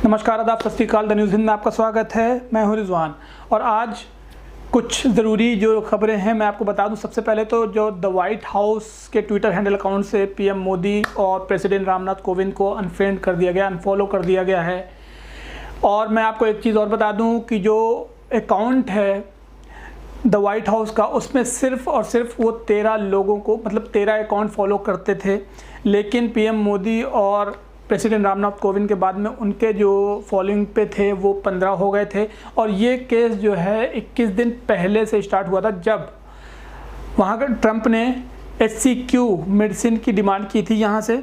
नमस्कार, आदाब, सत श्री अकाल। द न्यूज़ हिंद में आपका स्वागत है। मैं हूं रिजवान और आज कुछ ज़रूरी जो खबरें हैं मैं आपको बता दूं। सबसे पहले तो जो द वाइट हाउस के ट्विटर हैंडल अकाउंट से पीएम मोदी और प्रेसिडेंट रामनाथ कोविंद को अनफ्रेंड कर दिया गया, अनफॉलो कर दिया गया है। और मैं आपको एक चीज़ और बता दूँ कि जो अकाउंट है द वाइट हाउस का, उसमें सिर्फ़ और सिर्फ वो 13 लोगों को, मतलब 13 अकाउंट फॉलो करते थे। लेकिन पीएम मोदी और प्रेसिडेंट रामनाथ कोविंद के बाद में उनके जो फॉलोइंग पे थे वो 15 हो गए थे। और ये केस जो है 21 दिन पहले से स्टार्ट हुआ था, जब वहाँ का ट्रंप ने HCQ मेडिसिन की डिमांड की थी यहाँ से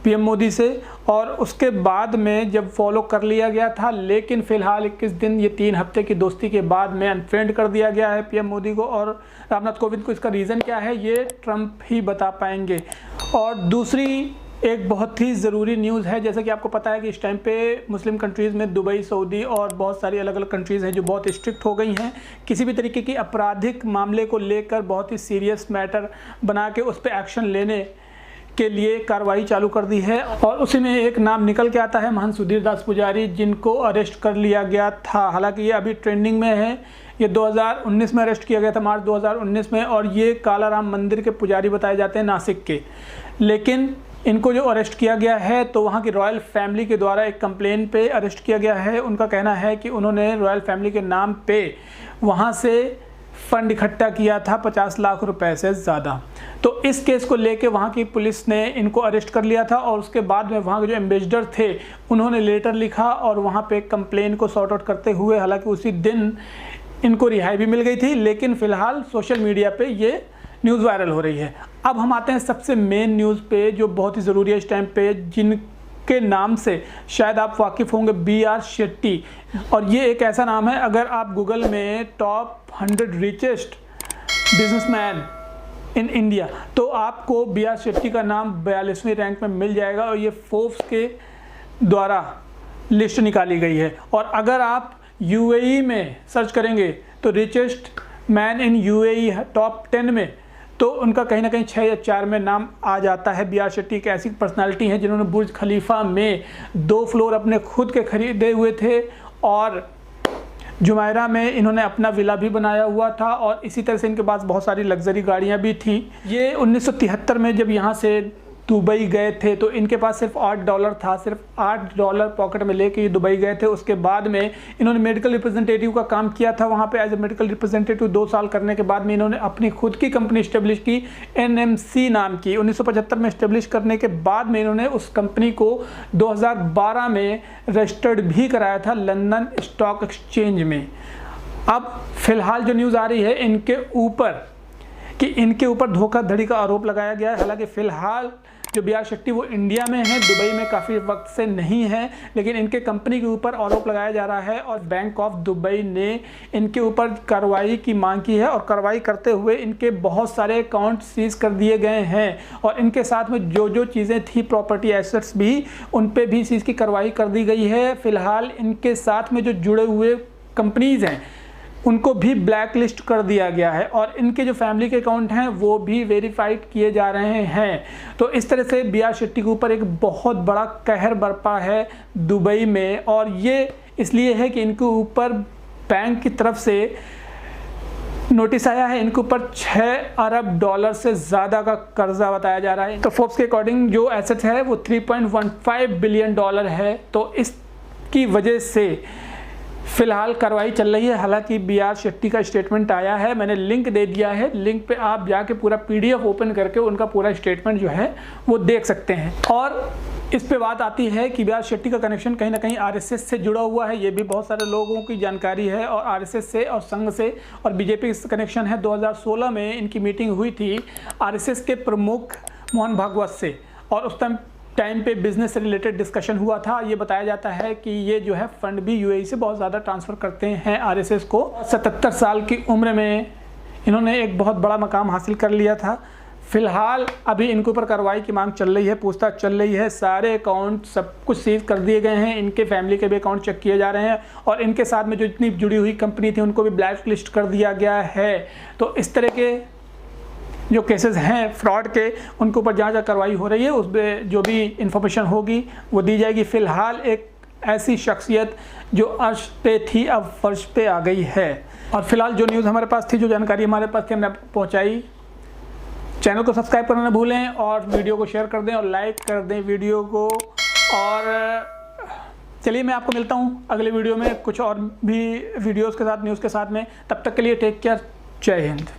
पीएम मोदी से, और उसके बाद में जब फॉलो कर लिया गया था। लेकिन फ़िलहाल 21 दिन, ये 3 हफ्ते की दोस्ती के बाद में अनफ्रेंड कर दिया गया है पीएम मोदी को और रामनाथ कोविंद को। इसका रीज़न क्या है ये ट्रंप ही बता पाएंगे। और दूसरी एक बहुत ही ज़रूरी न्यूज़ है, जैसे कि आपको पता है कि इस टाइम पे मुस्लिम कंट्रीज़ में दुबई, सऊदी और बहुत सारी अलग अलग कंट्रीज़ हैं जो बहुत स्ट्रिक्ट हो गई हैं। किसी भी तरीके की आपराधिक मामले को लेकर बहुत ही सीरियस मैटर बना के उस पर एक्शन लेने के लिए कार्रवाई चालू कर दी है। और उसी में एक नाम निकल के आता है, महंत सुधीर दास पुजारी, जिनको अरेस्ट कर लिया गया था। हालांकि ये अभी ट्रेंडिंग में है। ये 2019 में अरेस्ट किया गया था, मार्च 2019 में, और ये काला राम मंदिर के पुजारी बताए जाते हैं, नासिक के। लेकिन इनको जो अरेस्ट किया गया है तो वहाँ की रॉयल फैमिली के द्वारा एक कंप्लेन पे अरेस्ट किया गया है। उनका कहना है कि उन्होंने रॉयल फैमिली के नाम पे वहाँ से फ़ंड इकट्ठा किया था 50 लाख रुपए से ज़्यादा। तो इस केस को लेके वहाँ की पुलिस ने इनको अरेस्ट कर लिया था और उसके बाद में वहाँ के जो एम्बेसडर थे उन्होंने लेटर लिखा और वहाँ पे कंप्लेन को सॉर्ट आउट करते हुए, हालांकि उसी दिन इनको रिहाई भी मिल गई थी। लेकिन फ़िलहाल सोशल मीडिया पे ये न्यूज़ वायरल हो रही है। अब हम आते हैं सबसे मेन न्यूज़ पे, जो बहुत ही ज़रूरी है इस टाइम पे, जिनके नाम से शायद आप वाकिफ़ होंगे, BR शेट्टी। और ये एक ऐसा नाम है, अगर आप गूगल में top 100 richest businessman in India, तो आपको BR शेट्टी का नाम 42वें रैंक में मिल जाएगा। और ये फोर्ब्स के द्वारा लिस्ट निकाली गई है। और अगर आप UAE में सर्च करेंगे तो richest man in UAE top 10 में, तो उनका कहीं ना कहीं 6 या 4 में नाम आ जाता है। BR शेट्टी एक ऐसी पर्सनालिटी है जिन्होंने बुर्ज खलीफा में 2 फ्लोर अपने खुद के खरीदे हुए थे, और जुमेरा में इन्होंने अपना विला भी बनाया हुआ था, और इसी तरह से इनके पास बहुत सारी लग्जरी गाड़ियां भी थी। ये 1973 में जब यहाँ से दुबई गए थे तो इनके पास सिर्फ $8 था, सिर्फ $8 पॉकेट में लेके ये दुबई गए थे। उसके बाद में इन्होंने मेडिकल रिप्रेजेंटेटिव का काम किया था वहाँ पे एज ए मेडिकल रिप्रेजेंटेटिव। 2 साल करने के बाद में इन्होंने अपनी खुद की कंपनी इस्टेब्लिश की, NMC नाम की। 1975 में इस्टेब्लिश करने के बाद में इन्होंने उस कंपनी को 2012 में रजिस्टर्ड भी कराया था लंदन स्टॉक एक्सचेंज में। अब फिलहाल जो न्यूज़ आ रही है इनके ऊपर धोखाधड़ी का आरोप लगाया गया है। हालांकि फ़िलहाल जो BR शेट्टी वो इंडिया में है, दुबई में काफ़ी वक्त से नहीं है, लेकिन इनके कंपनी के ऊपर आरोप लगाया जा रहा है। और बैंक ऑफ दुबई ने इनके ऊपर कार्रवाई की मांग की है, और कार्रवाई करते हुए इनके बहुत सारे अकाउंट सीज कर दिए गए हैं। और इनके साथ में जो जो चीज़ें थी, प्रॉपर्टी एसेट्स भी, उन पे भी सीज की कार्रवाई कर दी गई है। फ़िलहाल इनके साथ में जो जुड़े हुए कंपनीज़ हैं उनको भी ब्लैक लिस्ट कर दिया गया है, और इनके जो फैमिली के अकाउंट हैं वो भी वेरीफाइड किए जा रहे हैं। तो इस तरह से BR शेट्टी के ऊपर एक बहुत बड़ा कहर बरपा है दुबई में। और ये इसलिए है कि इनके ऊपर बैंक की तरफ से नोटिस आया है। इनके ऊपर $6 अरब से ज़्यादा का कर्जा बताया जा रहा है। तो फोर्ब्स के अकॉर्डिंग जो एसेट्स है वो $3.15 बिलियन है। तो इसकी वजह से फिलहाल कार्रवाई चल रही है। हालांकि BR शेट्टी का स्टेटमेंट आया है, मैंने लिंक दे दिया है, लिंक पे आप जाके पूरा PDF ओपन करके उनका पूरा स्टेटमेंट जो है वो देख सकते हैं। और इस पे बात आती है कि BR शेट्टी का कनेक्शन कहीं ना कहीं RSS से जुड़ा हुआ है। ये भी बहुत सारे लोगों की जानकारी है, और RSS से और संघ से और BJP से कनेक्शन है। 2016 में इनकी मीटिंग हुई थी RSS के प्रमुख मोहन भागवत से, और उस टाइम पे बिजनेस से रिलेटेड डिस्कशन हुआ था। ये बताया जाता है कि ये जो है फंड भी UAE से बहुत ज़्यादा ट्रांसफ़र करते हैं RSS को। 77 साल की उम्र में इन्होंने एक बहुत बड़ा मकाम हासिल कर लिया था। फिलहाल अभी इनके ऊपर कार्रवाई की मांग चल रही है, पूछताछ चल रही है। सारे अकाउंट सब कुछ सीज कर दिए गए हैं, इनके फैमिली के भी अकाउंट चेक किए जा रहे हैं, और इनके साथ में जो इतनी जुड़ी हुई कंपनी थी उनको भी ब्लैक लिस्ट कर दिया गया है। तो इस तरह के जो केसेस हैं फ्रॉड के, उनके ऊपर जहाँ जहाँ कार्रवाई हो रही है उस पर जो भी इंफॉर्मेशन होगी वो दी जाएगी। फ़िलहाल एक ऐसी शख्सियत जो अर्श पे थी अब फर्श पे आ गई है। और फिलहाल जो न्यूज़ हमारे पास थी, जो जानकारी हमारे पास थी, हमने आपको पहुँचाई। चैनल को सब्सक्राइब करना ना भूलें और वीडियो को शेयर कर दें और लाइक कर दें वीडियो को। और चलिए मैं आपको मिलता हूँ अगले वीडियो में कुछ और भी वीडियोज़ के साथ, न्यूज़ के साथ में। तब तक के लिए टेक केयर, जय हिंद।